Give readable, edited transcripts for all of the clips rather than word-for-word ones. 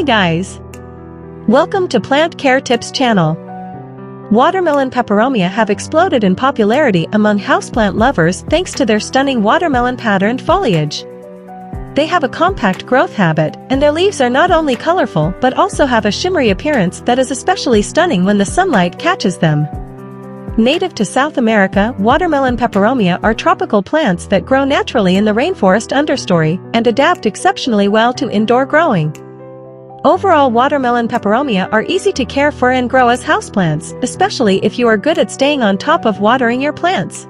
Hi guys! Welcome to Plant Care Tips channel. Watermelon peperomia have exploded in popularity among houseplant lovers thanks to their stunning watermelon patterned foliage. They have a compact growth habit, and their leaves are not only colorful but also have a shimmery appearance that is especially stunning when the sunlight catches them. Native to South America, watermelon peperomia are tropical plants that grow naturally in the rainforest understory and adapt exceptionally well to indoor growing. Overall, watermelon peperomia are easy to care for and grow as houseplants, especially if you are good at staying on top of watering your plants.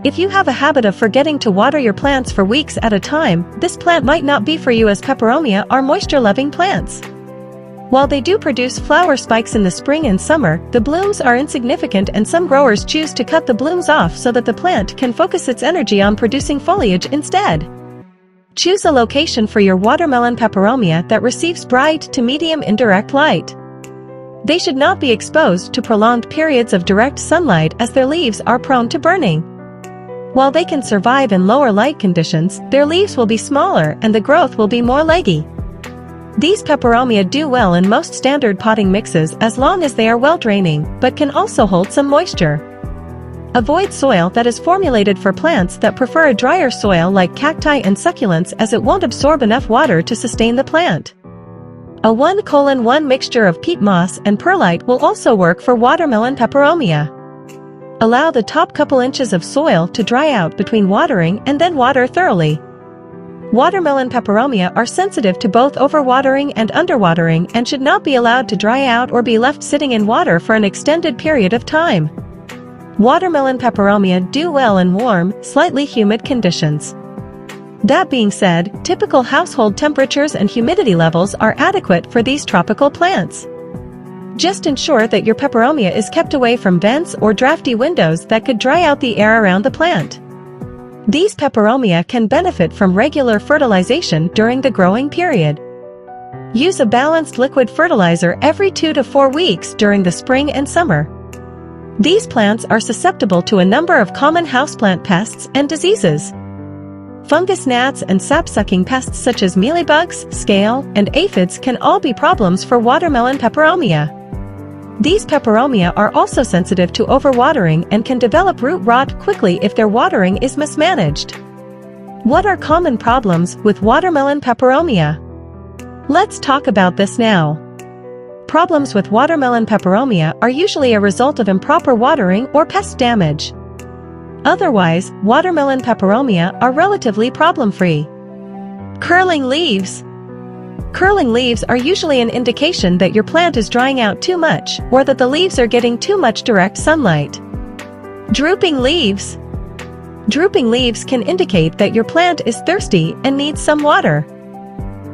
If you have a habit of forgetting to water your plants for weeks at a time, this plant might not be for you, as peperomia are moisture-loving plants. While they do produce flower spikes in the spring and summer, the blooms are insignificant, and some growers choose to cut the blooms off so that the plant can focus its energy on producing foliage instead. Choose a location for your watermelon peperomia that receives bright to medium indirect light. They should not be exposed to prolonged periods of direct sunlight, as their leaves are prone to burning. While they can survive in lower light conditions, their leaves will be smaller and the growth will be more leggy. These peperomia do well in most standard potting mixes as long as they are well draining, but can also hold some moisture. Avoid soil that is formulated for plants that prefer a drier soil like cacti and succulents, as it won't absorb enough water to sustain the plant. A 1:1 mixture of peat moss and perlite will also work for watermelon peperomia. Allow the top couple inches of soil to dry out between watering and then water thoroughly. Watermelon peperomia are sensitive to both overwatering and underwatering and should not be allowed to dry out or be left sitting in water for an extended period of time. Watermelon peperomia do well in warm, slightly humid conditions. That being said, typical household temperatures and humidity levels are adequate for these tropical plants. Just ensure that your peperomia is kept away from vents or drafty windows that could dry out the air around the plant. These peperomia can benefit from regular fertilization during the growing period. Use a balanced liquid fertilizer every 2 to 4 weeks during the spring and summer. These plants are susceptible to a number of common houseplant pests and diseases. Fungus gnats and sap-sucking pests such as mealybugs, scale, and aphids can all be problems for watermelon peperomia. These peperomia are also sensitive to overwatering and can develop root rot quickly if their watering is mismanaged. What are common problems with watermelon peperomia? Let's talk about this now. Problems with watermelon peperomia are usually a result of improper watering or pest damage. Otherwise, watermelon peperomia are relatively problem-free. Curling leaves. Curling leaves are usually an indication that your plant is drying out too much, or that the leaves are getting too much direct sunlight. Drooping leaves. Drooping leaves can indicate that your plant is thirsty and needs some water.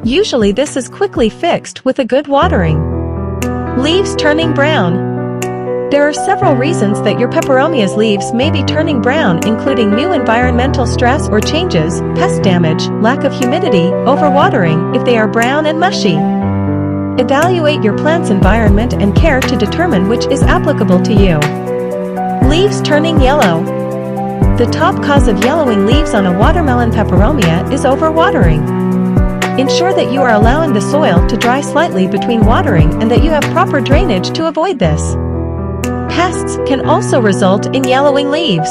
Usually this is quickly fixed with a good watering. Leaves turning brown. There are several reasons that your peperomia's leaves may be turning brown, including new environmental stress or changes, pest damage, lack of humidity, overwatering, if they are brown and mushy. Evaluate your plant's environment and care to determine which is applicable to you. Leaves turning yellow. The top cause of yellowing leaves on a watermelon peperomia is overwatering. Ensure that you are allowing the soil to dry slightly between watering and that you have proper drainage to avoid this. Pests can also result in yellowing leaves.